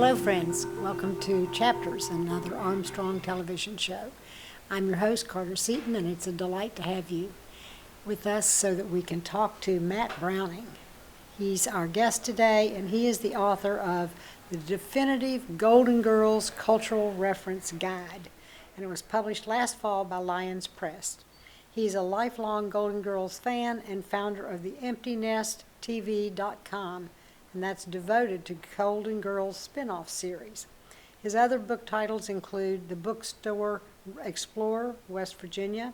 Hello, friends. Welcome to Chapters, another Armstrong television show. I'm your host, Carter Seaton, and it's a delight to have you with us so that we can talk to Matt Browning. He's our guest today, and he is the author of The Definitive Golden Girls Cultural Reference Guide, and it was published last fall by Lyons Press. He's a lifelong Golden Girls fan and founder of the EmptyNestTV.com, and that's devoted to Golden Girls spin-off series. His other book titles include The Bookstore Explorer, West Virginia,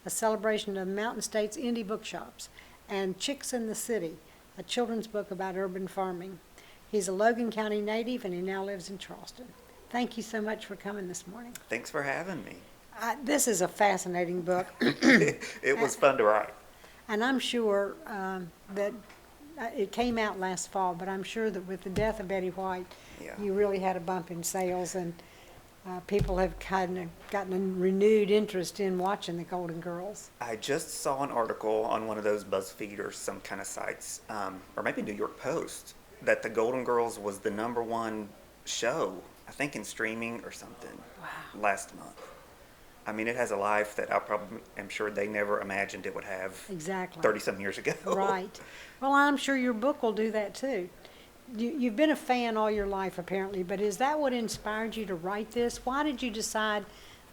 a celebration of Mountain State's indie bookshops, and Chicks in the City, a children's book about urban farming. He's a Logan County native, and he now lives in Charleston. Thank you so much for coming this morning. Thanks for having me. This is a fascinating book. It was fun to write. And I'm sure that it came out last fall, but I'm sure that with the death of Betty White, you really had a bump in sales, and people have kind of gotten a renewed interest in watching the Golden Girls. I just saw an article on one of those BuzzFeed or some kind of sites, or maybe New York Post, that the Golden Girls was the #1 show, I think in streaming or something, last month. I mean, it has a life that I probably am sure they never imagined it would have. Exactly. 30-some years ago. Right. Well, I'm sure your book will do that too. You've been a fan all your life, apparently, but is that what inspired you to write this? Why did you decide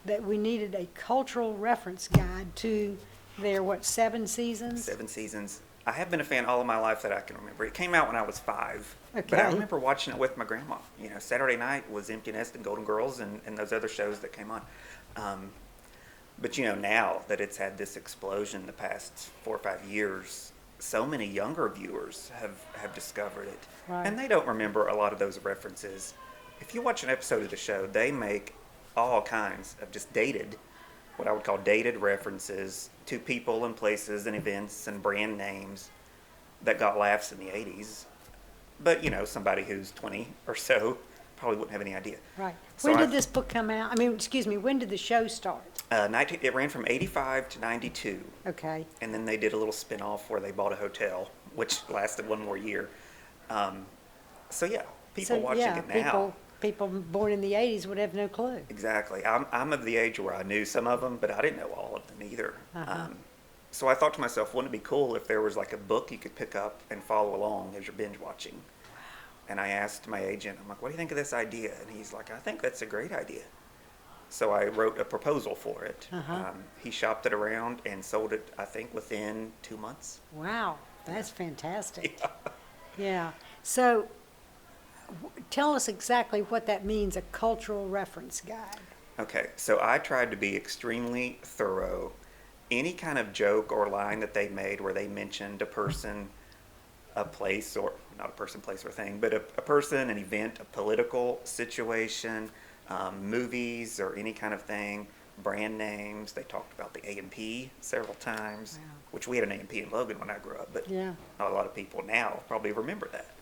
that we needed a cultural reference guide to their, 7 seasons? 7 seasons. I have been a fan all of my life that I can remember. It came out when I was 5. Okay. But I remember watching it with my grandma. You know, Saturday night was Empty Nest and Golden Girls and those other shows that came on. But, you know, now that it's had this explosion the past 4 or 5 years, so many younger viewers have discovered it. Right. And they don't remember a lot of those references. If you watch an episode of the show, they make all kinds of just dated, what I would call dated references to people and places and events and brand names that got laughs in the 80s. But, you know, somebody who's 20 or so probably wouldn't have any idea. Right. So When did this book come out? When did the show start? It ran from 85 to 92. Okay. And then they did a little spin-off where they bought a hotel, which lasted 1 more year. People watching it now. People born in the 80s would have no clue. Exactly. I'm of the age where I knew some of them, but I didn't know all of them either. Uh-huh. So I thought to myself, wouldn't it be cool if there was like a book you could pick up and follow along as you're binge watching? And I asked my agent, I'm like, what do you think of this idea? And he's like, I think that's a great idea. So I wrote a proposal for it. Uh-huh. He shopped it around and sold it, I think, within 2 months. Wow, that's fantastic. Yeah. Yeah. So tell us exactly what that means, a cultural reference guide. Okay, so I tried to be extremely thorough. Any kind of joke or line that they made where they mentioned a person, a place, or not a person, place, or thing, but a person, an event, a political situation, movies, or any kind of thing, brand names. They talked about the A&P several times, Wow. which we had an A&P in Logan when I grew up, but Yeah. not a lot of people now probably remember that.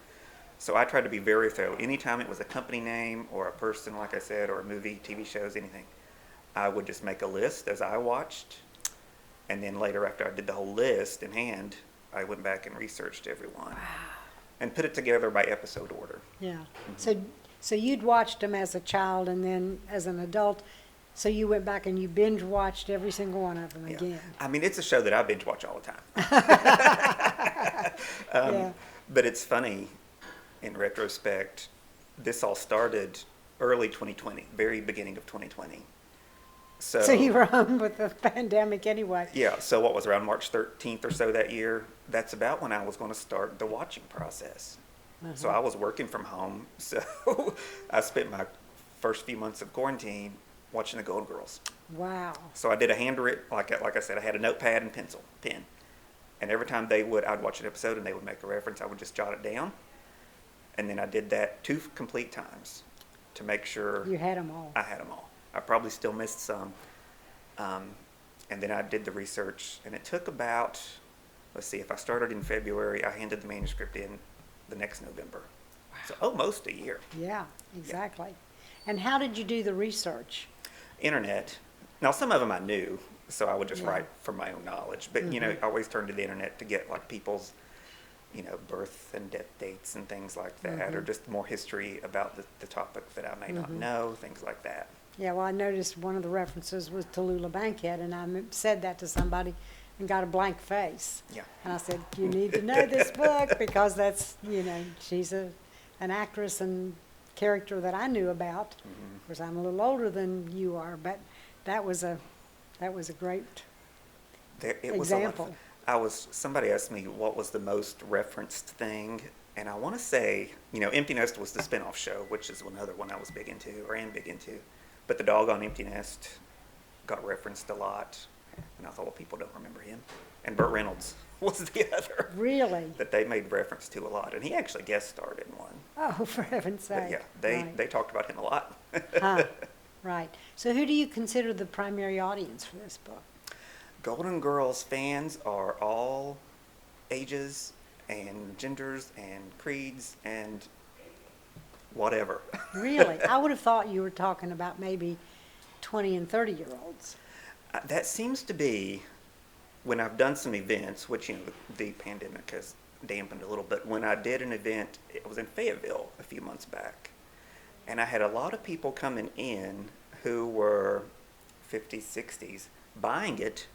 So I tried to be very thorough. Anytime it was a company name or a person, like I said, or a movie, TV shows, anything, I would just make a list as I watched. And then later, after I did the whole list in hand, I went back and researched everyone and put it together by episode order. Yeah. So you'd watched them as a child, and then as an adult, so you went back and you binge watched every single one of them again. I mean, it's a show that I binge watch all the time. But it's funny, in retrospect, this all started early 2020, very beginning of 2020. So you were home with the pandemic anyway. Yeah, so what was around March 13th or so that year, that's about when I was going to start the watching process. Uh-huh. So I was working from home, so I spent my first few months of quarantine watching the Golden Girls. Wow. So I did a handwritten, like I said, I had a notepad and pen. And every time I'd watch an episode and they would make a reference, I would just jot it down. And then I did that 2 complete times to make sure You had them all. I had them all. I probably still missed some. And then I did the research, and it took about, if I started in February, I handed the manuscript in the next November. Wow. So almost a year. Yeah, exactly. Yeah. And how did you do the research? Internet. Now, some of them I knew, so I would just write from my own knowledge. But, you know, I always turned to the internet to get, like, people's birth and death dates and things like that, or just more history about the topic that I may not know, things like that. Yeah, well, I noticed one of the references was Tallulah Bankhead, and I said that to somebody and got a blank face. Yeah. And I said, you need to know this book because that's, she's an actress and character that I knew about. Of course, I'm a little older than you are, but that was a great It was example. Somebody asked me what was the most referenced thing, and I want to say, Empty Nest was the spinoff show, which is another one I was big into, or am big into. But the dog on Empty Nest got referenced a lot, and I thought, well, people don't remember him. And Burt Reynolds was the other. Really? That they made reference to a lot, and he actually guest starred in one. Oh, for heaven's But sake. yeah, they talked about him a lot. Huh. Right. So who do you consider the primary audience for this book? Golden Girls fans are all ages and genders and creeds and whatever. Really? I would have thought you were talking about maybe 20 and 30-year-olds. That seems to be, when I've done some events, which, the pandemic has dampened a little bit. When I did an event, it was in Fayetteville a few months back, and I had a lot of people coming in who were 50s, 60s, buying it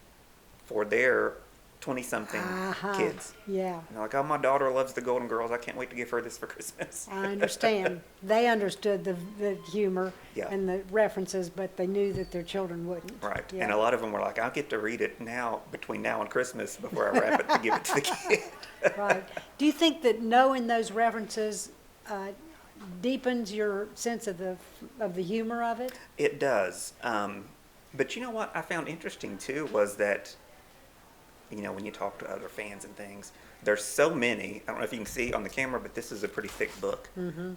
for their 20-something kids. Yeah, And they're like, oh, my daughter loves the Golden Girls. I can't wait to give her this for Christmas. I understand. They understood the humor Yeah. and the references, but they knew that their children wouldn't. Right. Yeah. And a lot of them were like, I'll get to read it now, between now and Christmas, before I wrap it to give it to the kid. Right. Do you think that knowing those references deepens your sense of the humor of it? It does. But you know what I found interesting, too, was that, when you talk to other fans and things, there's so many. I don't know if you can see on the camera, but this is a pretty thick book,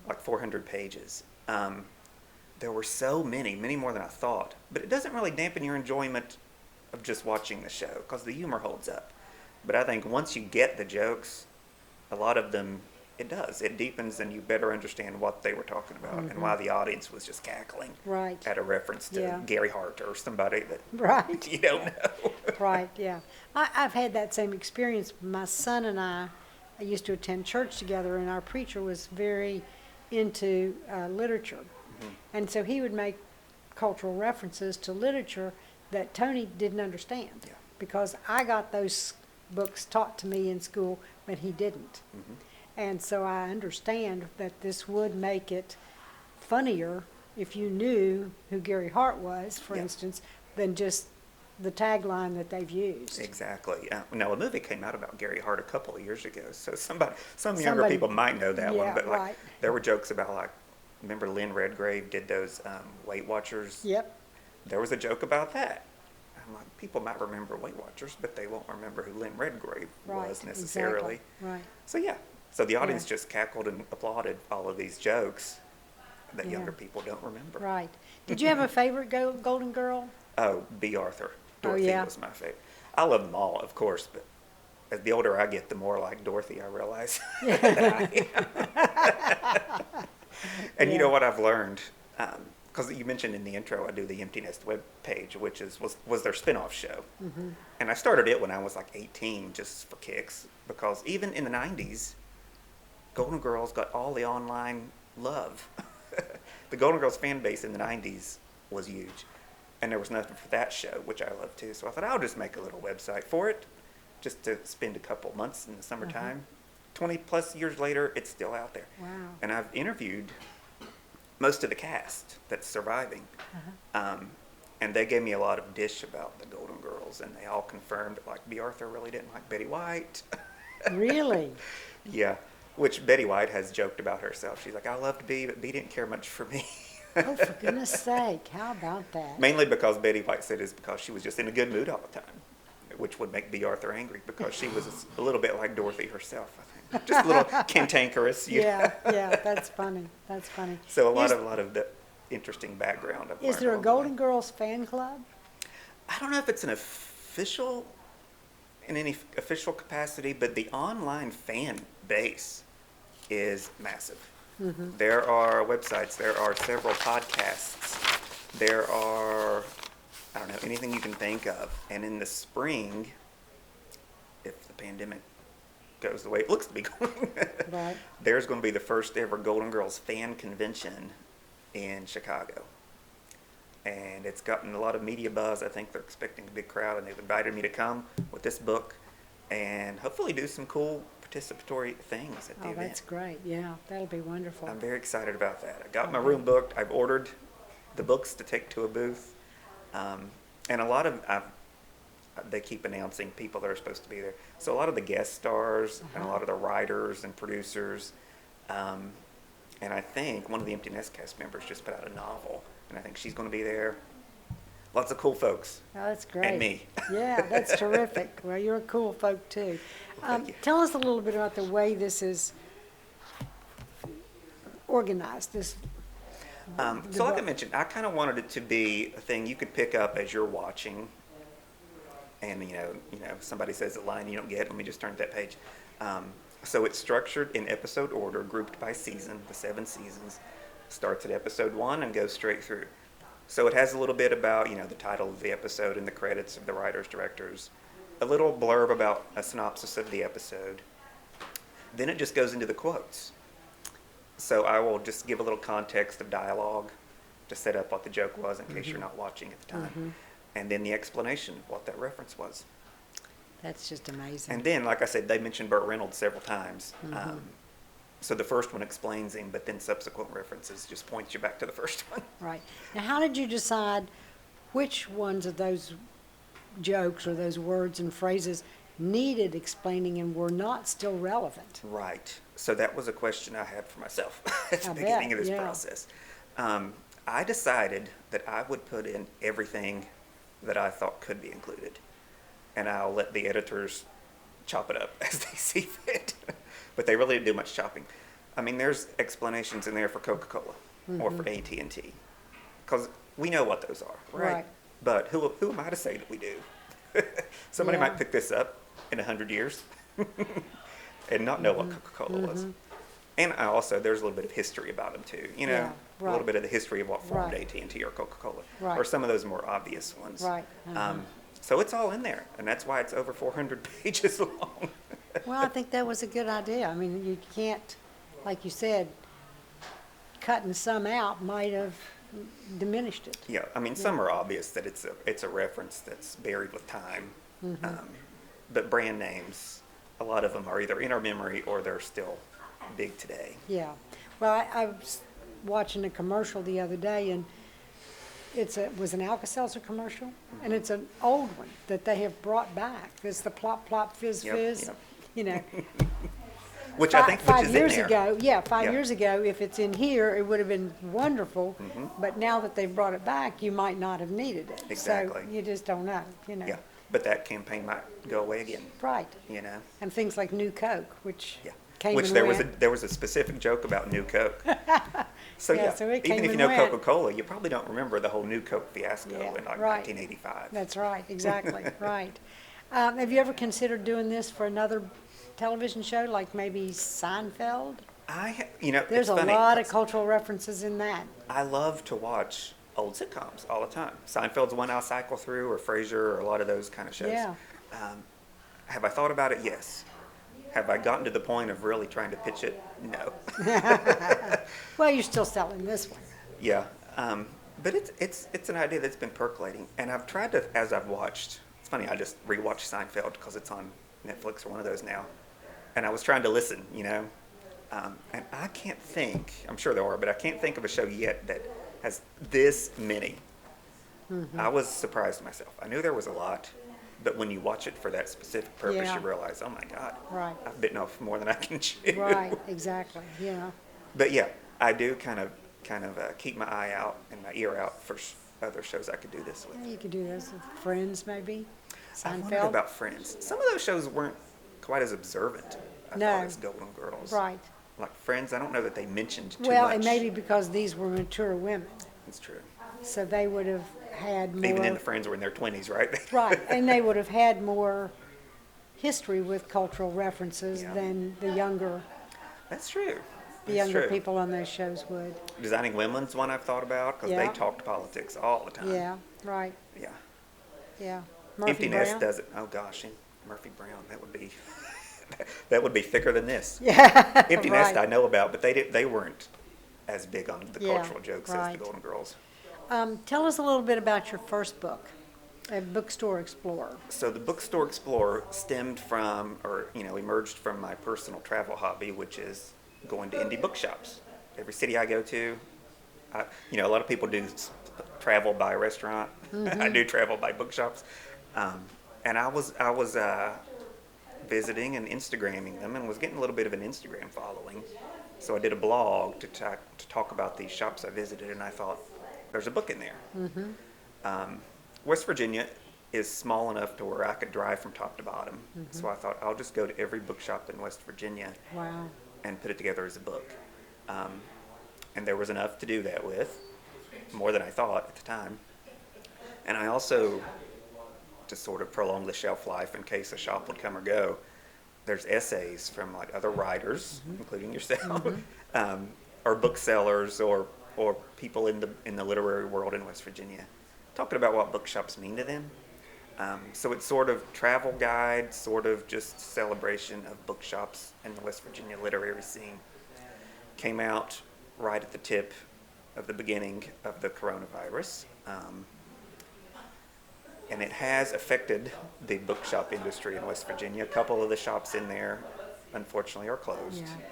like 400 pages. There were so many more than I thought. But it doesn't really dampen your enjoyment of just watching the show, because the humor holds up. But I think once you get the jokes, a lot of them, it does. It deepens, and you better understand what they were talking about and why the audience was just cackling Right. at a reference to Yeah. Gary Hart or somebody that Right. you don't know. Right, yeah. I've had that same experience. My son and I used to attend church together, and our preacher was very into literature. And so he would make cultural references to literature that Tony didn't understand. Yeah. Because I got those books taught to me in school, but he didn't. And so I understand that this would make it funnier if you knew who Gary Hart was, for Yeah. instance, than just the tagline that they've used. Exactly. Now, a movie came out about Gary Hart a couple of years ago, so some younger Somebody- people might know that yeah, one. But right. there were jokes about remember Lynn Redgrave did those Weight Watchers? Yep, There was a joke about that. I'm like, people might remember Weight Watchers, but they won't remember who Lynn Redgrave right, was necessarily. exactly, right. So yeah, so the audience Yeah. just cackled and applauded all of these jokes that Yeah. younger people don't remember. Right. Did you have a favorite Golden Girl? Oh, B. Arthur. Dorothy yeah. was my favorite. I love them all, of course, but as the older I get, the more like Dorothy I realize that I am. And you Yeah. know what I've learned? Because you mentioned in the intro, I do the Empty Nest web page, which was their spinoff show. And I started it when I was like 18, just for kicks, because even in the 90s, Golden Girls got all the online love. The Golden Girls fan base in the 90s was huge. And there was nothing for that show, which I love too. So I thought, I'll just make a little website for it, just to spend a couple months in the summertime. 20 plus years later, it's still out there. Wow. And I've interviewed most of the cast that's surviving. And they gave me a lot of dish about the Golden Girls, and they all confirmed that, like, B. Arthur really didn't like Betty White. Really? Yeah, which Betty White has joked about herself. She's like, I loved B, but B didn't care much for me. Oh, for goodness sake, how about that? Mainly because Betty White said it's because she was just in a good mood all the time, which would make B. Arthur angry, because she was a little bit like Dorothy herself, I think. Just a little cantankerous. Yeah, that's funny. That's funny. So a Is- lot of the interesting background I've Is learned there a along the way. Golden Girls fan club? I don't know if it's in any official capacity, but the online fan base is massive. There are websites, there are several podcasts, there are, I don't know, anything you can think of. And in the spring, if the pandemic goes the way it looks to be going, Right. there's going to be the first ever Golden Girls fan convention in Chicago. And it's gotten a lot of media buzz. I think they're expecting a big crowd, and they've invited me to come with this book and hopefully do some cool participatory things at the Oh, event. that's great. Yeah, that'll be wonderful. I'm very excited about that. I got my room booked. I've ordered the books to take to a booth. And a lot of, they keep announcing people that are supposed to be there. So a lot of the guest stars and a lot of the writers and producers. And I think one of the Empty Nest cast members just put out a novel, and I think she's going to be there. Lots of cool folks. Oh, that's great. And me. Yeah, that's terrific. Well, you're a cool folk too. Thank you. Tell us a little bit about the way this is organized. So like I mentioned, I kind of wanted it to be a thing you could pick up as you're watching. And you know, somebody says a line you don't get. Let me just turn to that page. So it's structured in episode order, grouped by season. The 7 seasons starts at episode 1 and goes straight through. So it has a little bit about the title of the episode and the credits of the writers, directors, a little blurb about a synopsis of the episode. Then it just goes into the quotes. So I will just give a little context of dialogue to set up what the joke was in case you're not watching at the time. And then the explanation of what that reference was. That's just amazing. And then, like I said, they mentioned Burt Reynolds several times. So the first one explains him, but then subsequent references just points you back to the first one. Right. Now, how did you decide which ones of those jokes or those words and phrases needed explaining and were not still relevant? Right. So that was a question I had for myself at the I beginning bet, of this yeah. process. I decided that I would put in everything that I thought could be included, and I'll let the editors chop it up as they see fit. But they really didn't do much chopping. I mean, there's explanations in there for Coca-Cola or for AT&T, because we know what those are, right? Right. But who am I to say that we do? Somebody Yeah. might pick this up in 100 years and not know what Coca-Cola was. And there's a little bit of history about them too. Yeah, A little right. bit of the history of what formed Right. AT&T or Coca-Cola, Right. or some of those more obvious ones. Right. So it's all in there, and that's why it's over 400 pages long. Well, I think that was a good idea. I mean, you can't, like you said, cutting some out might have diminished it. Yeah, I mean, some are obvious that it's a reference that's buried with time, but brand names, a lot of them are either in our memory or they're still big today. Yeah. Well, I was watching a commercial the other day, and it was an Alka-Seltzer commercial, and it's an old one that they have brought back. It's the plop, plop, fizz, Yep, fizz. yep. You know, Which I think five which is years in there. ago, yeah, five Yeah. years ago, if it's in here, it would have been wonderful. But now that they've brought it back, you might not have needed it. Exactly. So you just don't know, Yeah, but that campaign might go away again. Right. And things like New Coke, which Yeah. came Which and there went. was a specific joke about New Coke. So Yeah, so it even came if you and know went. Coca-Cola, you probably don't remember the whole New Coke fiasco Yeah, in like right. 1985. That's right, exactly, right. Have you ever considered doing this for another television show, like maybe Seinfeld? There's it's a funny, lot of 'cause cultural references in that. I love to watch old sitcoms all the time. Seinfeld's one I'll cycle through, or Frasier, or a lot of those kind of shows. Yeah. Have I thought about it? Yes. Have I gotten to the point of really trying to pitch it? No. Well, you're still selling this one. Yeah. But it's an idea that's been percolating, and I've tried to, as I've watched. It's funny, I just rewatched Seinfeld because it's on Netflix or one of those now, and I was trying to listen, and I can't think. I'm sure there are, but I can't think of a show yet that has this many. I was surprised myself. I knew there was a lot, but when you watch it for that specific purpose, Yeah. you realize, oh my God, Right. I've bitten off more than I can chew. Right, exactly, yeah. But yeah, I do kind of keep my eye out and my ear out for other shows I could do this with. Yeah, you could do this with Friends, maybe, I wondered Seinfeld. about Friends. Some of those shows weren't quite as observant, I No. thought, as Golden Girls. Right. Like Friends, I don't know that they mentioned too Well, much. and maybe because these were mature women, It's true. so they would have had more. Even then, the Friends were in their 20s, right? Right, and they would have had more history with cultural references Yeah. than the younger That's true. the That's younger true. people on those shows would. Designing Women's one I've thought about because Yeah. they talked politics all the time. Yeah, right, Yeah. yeah. Murphy Empty Brown? Nest does it. Oh gosh, and Murphy Brown. That would be That would be thicker than this. Yeah, Empty Nest I right. know about, but they weren't as big on the Yeah, cultural jokes as right. the Golden Girls. Tell us a little bit about your first book, a Bookstore Explorer. So the Bookstore Explorer stemmed from, or emerged from my personal travel hobby, which is going to indie bookshops. Every city I go to, a lot of people do travel by restaurant. I do travel by bookshops, and I was visiting and Instagramming them, and was getting a little bit of an Instagram following. So I did a blog to talk about these shops I visited, and I thought, there's a book in there. West Virginia is small enough to where I could drive from top to bottom. So I thought, I'll just go to every bookshop in West Virginia Wow. and put it together as a book. And there was enough to do that with, more than I thought at the time. And I also, to sort of prolong the shelf life in case a shop would come or go, there's essays from like other writers, including yourself, or booksellers, or people in the literary world in West Virginia, talking about what bookshops mean to them. So it's sort of travel guide, sort of just celebration of bookshops in the West Virginia literary scene. Came out right at the tip of the beginning of the coronavirus. And it has affected the bookshop industry in West Virginia. A couple of the shops in there, unfortunately, are closed. Yeah.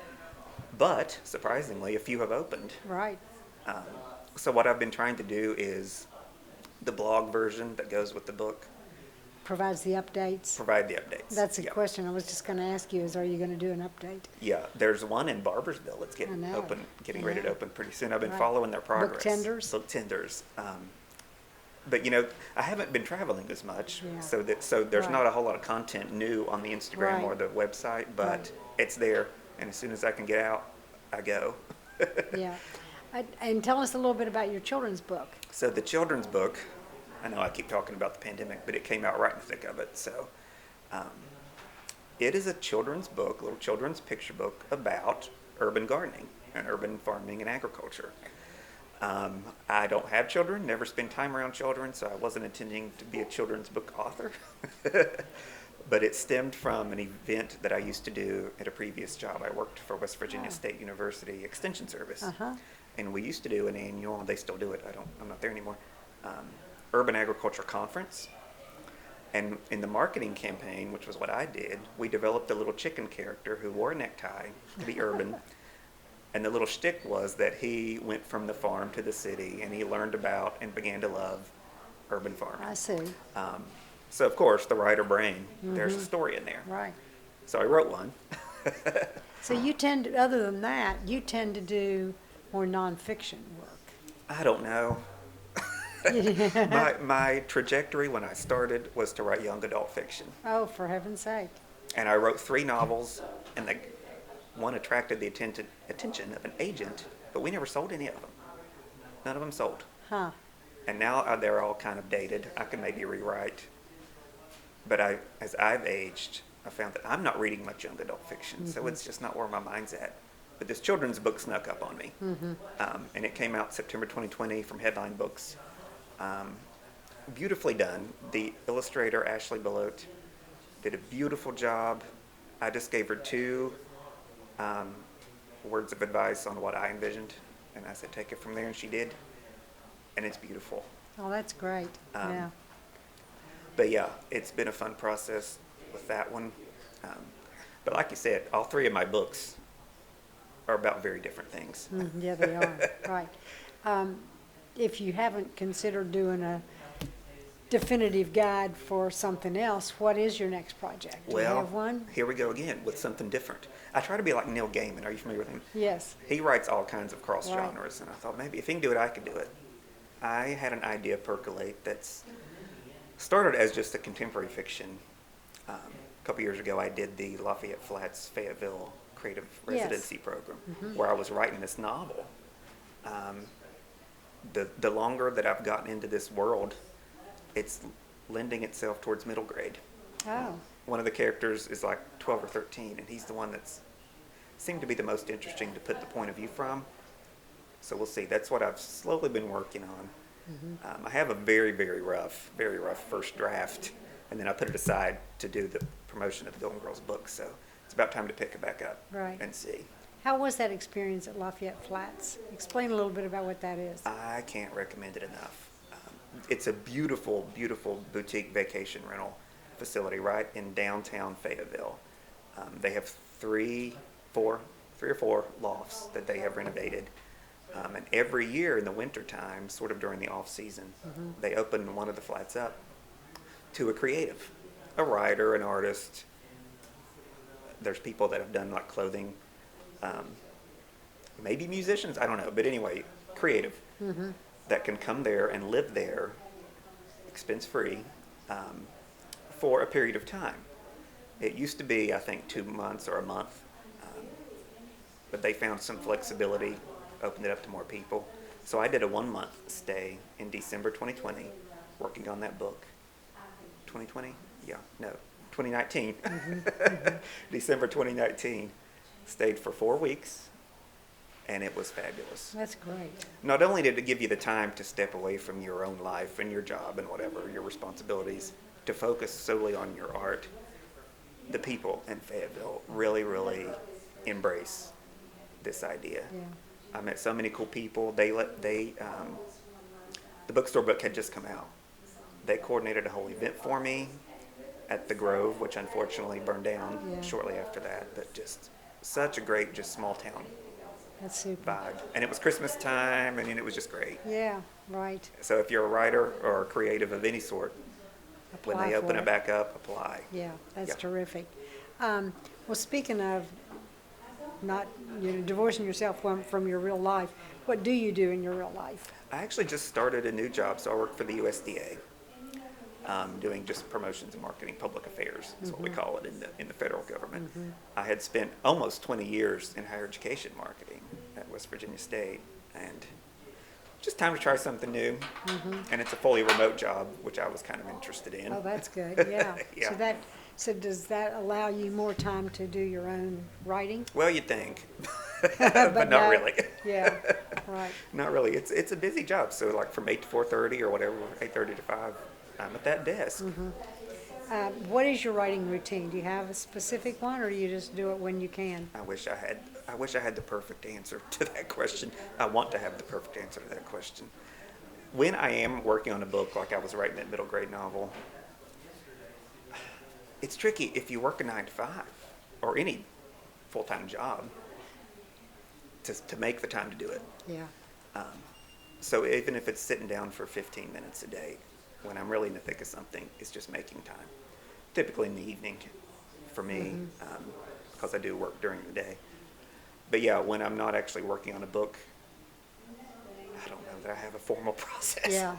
But, surprisingly, a few have opened. Right. So what I've been trying to do is the blog version that goes with the book, Provides the updates. provide the updates. That's a Yeah. question I was just going to ask you is, are you going to do an update? Yeah, there's one in Barbersville that's I know. getting ready to Yeah. open pretty soon. I've been Right. following their progress. Book tenders? Book tenders. But I haven't been traveling as much, Yeah. so there's Right. not a whole lot of content new on the Instagram or Right. the website, but Right. it's there, and as soon as I can get out, I go. Yeah. And tell us a little bit about your children's book. So the children's book, I know I keep talking about the pandemic, but it came out right in the thick of it. So it is a children's book, a little children's picture book about urban gardening and urban farming and agriculture. I don't have children, never spend time around children, so I wasn't intending to be a children's book author. But it stemmed from an event that I used to do at a previous job. I worked for West Virginia State University Extension Service. Uh-huh. And we used to do an annual, they still do it, I'm not there anymore, urban agriculture conference. And in the marketing campaign, which was what I did, we developed a little chicken character who wore a necktie to be urban. And the little shtick was that he went from the farm to the city, and he learned about and began to love urban farming. I see. So of course, the writer brain, there's a story in there. Right. So I wrote one. So you tend to, other than that, you tend to do more nonfiction work. I don't know. My trajectory when I started was to write young adult fiction. Oh, for heaven's sake. And I wrote 3 novels, and one attracted the attention of an agent, but we never sold any of them. None of them sold. Huh. And now they're all kind of dated. I can maybe rewrite. But as I've aged, I found that I'm not reading much young adult fiction, so it's just not where my mind's at. But this children's book snuck up on me. And it came out September 2020 from Headline Books. Beautifully done. The illustrator, Ashley Belote, did a beautiful job. I just gave her 2 words of advice on what I envisioned, and I said, take it from there, and she did. And it's beautiful. Oh, that's great. Yeah. But yeah, it's been a fun process with that one. But like you said, all 3 of my books are about very different things. Yeah, they are. Right. If you haven't considered doing a definitive guide for something else, what is your next project? Do you have one? Here we go again with something different. I try to be like Neil Gaiman. Are you familiar with him? Yes. He writes all kinds of cross Right. genres, and I thought maybe if he can do it, I could do it. I had an idea percolate that's started as just a contemporary fiction. A couple years ago, I did the Lafayette Flats Fayetteville Creative Yes. Residency Program, where I was writing this novel. The longer that I've gotten into this world, it's lending itself towards middle grade. Oh, One of the characters is like 12 or 13, and he's the one that's seemed to be the most interesting to put the point of view from. So we'll see. That's what I've slowly been working on. I have a very, very rough first draft, and then I put it aside to do the promotion of the Golden Girls book. So it's about time to pick it back up Right. and see. How was that experience at Lafayette Flats? Explain a little bit about what that is. I can't recommend it enough. It's a beautiful, beautiful boutique vacation rental facility right in downtown Fayetteville. They have three or four lofts that they have renovated. And every year in the wintertime, sort of during the off season, they open one of the flats up to a creative, a writer, an artist. There's people that have done like clothing, maybe musicians, I don't know, but anyway, creative that can come there and live there, expense free, for a period of time. It used to be, I think, 2 months or a month, but they found some flexibility, opened it up to more people. So I did a 1-month stay in December 2020, working on that book. 2020? Yeah, no, 2019. December 2019. Stayed for 4 weeks, and it was fabulous. That's great. Not only did it give you the time to step away from your own life and your job and whatever, your responsibilities, to focus solely on your art, the people in Fayetteville really, really embrace this idea. Yeah. I met so many cool people. The bookstore book had just come out. They coordinated a whole event for me at the Grove, which unfortunately burned down shortly after that. But just such a great, just small town That's super. vibe. And it was Christmas time, and it was just great. Yeah, right. So if you're a writer or a creative of any sort, when Apply they open for it back up, apply. Yeah, that's Yeah. terrific. Well, speaking of not, divorcing yourself from your real life, what do you do in your real life? I actually just started a new job, so I work for the USDA, doing just promotions and marketing, public affairs is what we call it in the federal government. I had spent almost 20 years in higher education marketing at West Virginia State, and just time to try something new. And it's a fully remote job, which I was kind of interested in. Oh, that's good, yeah. Yeah. So does that allow you more time to do your own writing? Well, you'd think, but not really. Yeah, right. Not really. It's a busy job. So like from 8 to 4:30 or whatever, 8:30 to 5, I'm at that desk. What is your writing routine? Do you have a specific one, or do you just do it when you can? I wish I had the perfect answer to that question. I want to have the perfect answer to that question. When I am working on a book, like I was writing that middle grade novel, it's tricky if you work a 9 to 5 or any full-time job to make the time to do it. Yeah, So even if it's sitting down for 15 minutes a day, when I'm really in the thick of something, it's just making time. Typically in the evening for me, because I do work during the day. But yeah, when I'm not actually working on a book, I don't know that I have a formal process. yeah.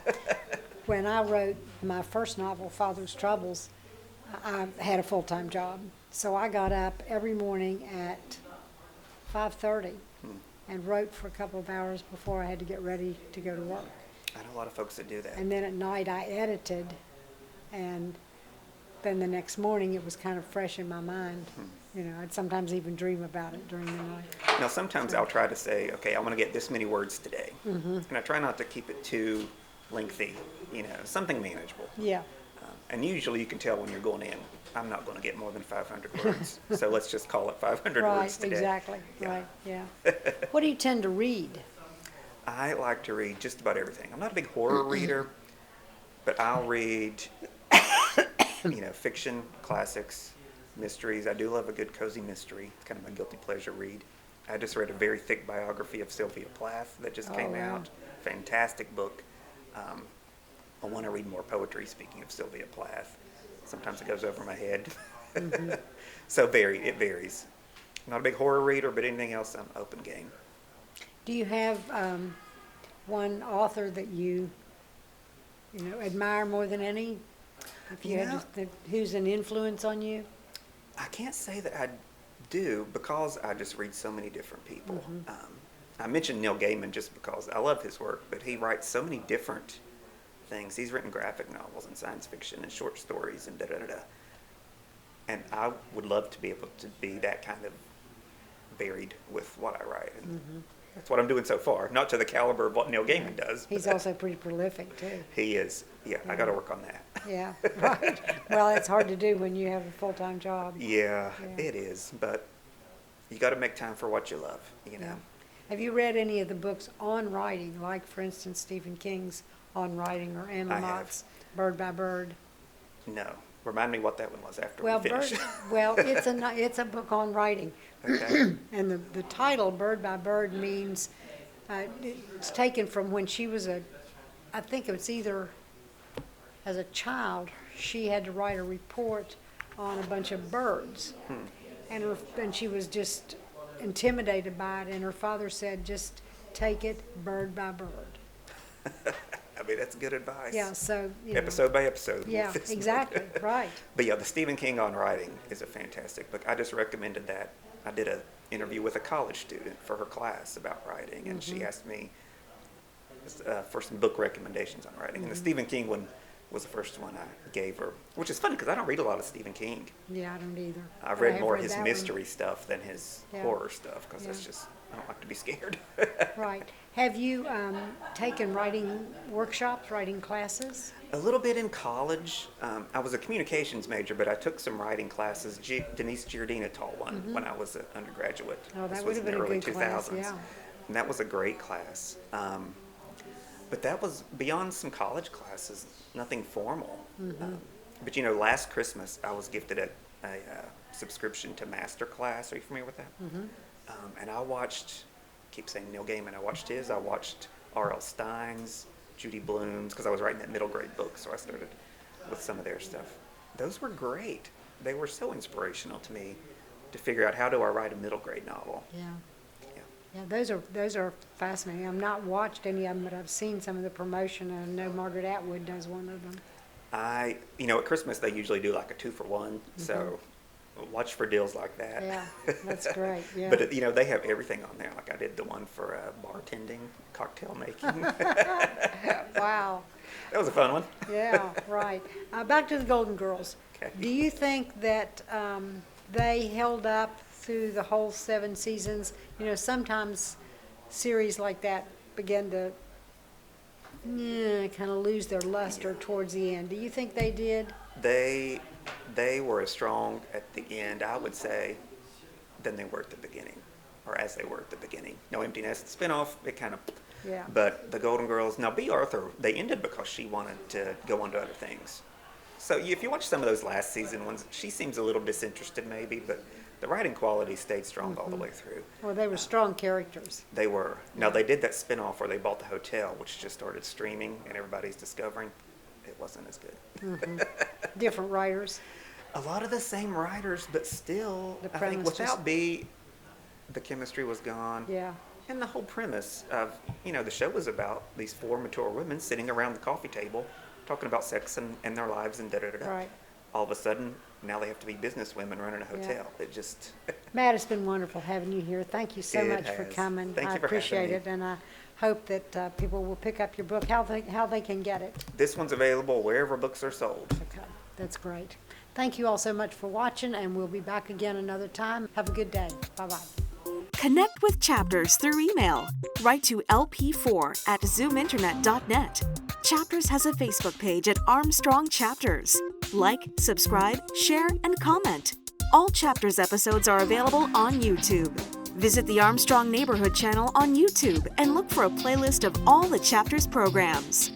When I wrote my first novel, Father's Troubles, I had a full-time job. So I got up every morning at 5:30 and wrote for a couple of hours before I had to get ready to go to work. I know a lot of folks that do that. And then at night I edited, and then the next morning it was kind of fresh in my mind. I'd sometimes even dream about it during the night. Now, sometimes I'll try to say, okay, I want to get this many words today. And I try not to keep it too lengthy, something manageable. Yeah, And usually you can tell when you're going in, I'm not going to get more than 500 words. So let's just call it 500 right, words today. exactly, Yeah. right, yeah. What do you tend to read? I like to read just about everything. I'm not a big horror reader, but I'll read, fiction, classics, mysteries. I do love a good cozy mystery. It's kind of my guilty pleasure read. I just read a very thick biography of Sylvia Plath that just came wow. out. Fantastic book. I want to read more poetry, speaking of Sylvia Plath. Sometimes it goes over my head. So it varies. I'm not a big horror reader, but anything else, I'm open game. Do you have one author that you admire more than any? If you had who's an influence on you? I can't say that I do because I just read so many different people. I mentioned Neil Gaiman just because I love his work, but he writes so many different things. He's written graphic novels and science fiction and short stories and da-da-da-da. And I would love to be able to be that kind of varied with what I write. And that's what I'm doing so far. Not to the caliber of what Neil Gaiman does. He's also pretty prolific, too. He is. Yeah, I got to work on that. Yeah, right. Well, it's hard to do when you have a full-time job. Yeah, Yeah. it is, but you got to make time for what you love, you know. Yeah. Have you read any of the books on writing, like, for instance, Stephen King's On Writing or Anne I have. Lamott's Bird by Bird? No. Remind me what that one was after Well, we finish. it's a book on writing. Okay. And the title, Bird by Bird, means, it's taken from when she was I think it was either as a child, she had to write a report on a bunch of birds. And she was just intimidated by it, and her father said, just take it bird by bird. I mean, that's good advice. Yeah, so, Episode by episode. Yeah, exactly, right. But yeah, the Stephen King on writing is a fantastic book. I just recommended that. I did an interview with a college student for her class about writing, and she asked me for some book recommendations on writing. And the Stephen King one was the first one I gave her, which is funny because I don't read a lot of Stephen King. Yeah, I don't either. I've But I read have more of his that one. mystery stuff than his Yeah. horror stuff because Yeah. that's just, I don't like to be scared. Right. Have you taken writing workshops, writing classes? A little bit in college. I was a communications major, but I took some writing classes. Denise Giardina taught one when I was an undergraduate. Oh, that This would was have in been the a early good class, 2000s. yeah. And that was a great class. But that was beyond some college classes, nothing formal. But last Christmas I was gifted a subscription to Masterclass. Are you familiar with that? And I watched, keep saying Neil Gaiman, I watched his, I watched R.L. Stein's, Judy Blume's, because I was writing that middle grade book, so I started with some of their stuff. Those were great. They were so inspirational to me to figure out how do I write a middle grade novel. Yeah. Yeah. Yeah, those are fascinating. I've not watched any of them, but I've seen some of the promotion, and I know Margaret Atwood does one of them. At Christmas they usually do like a 2-for-1, so watch for deals like that. Yeah, that's great. Yeah. But they have everything on there. Like I did the one for bartending, cocktail making. Wow. That was a fun one. Yeah, right. Back to the Golden Girls. Okay. Do you think that they held up through the whole 7 seasons? Sometimes series like that begin to kind of lose their luster towards the end. Do you think they did? They were as strong at the end, I would say, than they were at the beginning, or as they were at the beginning. No Empty Nest spinoff, it kind of. Yeah. But the Golden Girls, now B. Arthur, they ended because she wanted to go on to other things. So if you watch some of those last season ones, she seems a little disinterested maybe, but the writing quality stayed strong all the way through. Well, they were strong characters. They were. Now they did that spinoff where they bought the hotel, which just started streaming and everybody's discovering it wasn't as good. Different writers. A lot of the same writers, but still, The I think premise without just- B, the chemistry was gone. Yeah. And the whole premise of, the show was about these 4 mature women sitting around the coffee table talking about sex and their lives and da-da-da-da. Right. All of a sudden, now they have to be business women running a hotel. It just... Matt, it's been wonderful having you here. Thank you so It much for has. coming. Thank I you for having appreciate me. it, and I hope that people will pick up your book. How they can get it. This one's available wherever books are sold. Okay, that's great. Thank you all so much for watching, and we'll be back again another time. Have a good day. Bye-bye. Connect with Chapters through email. Write to lp4@zoominternet.net. Chapters has a Facebook page at Armstrong Chapters. Like, subscribe, share, and comment. All Chapters episodes are available on YouTube. Visit the Armstrong Neighborhood channel on YouTube and look for a playlist of all the Chapters programs.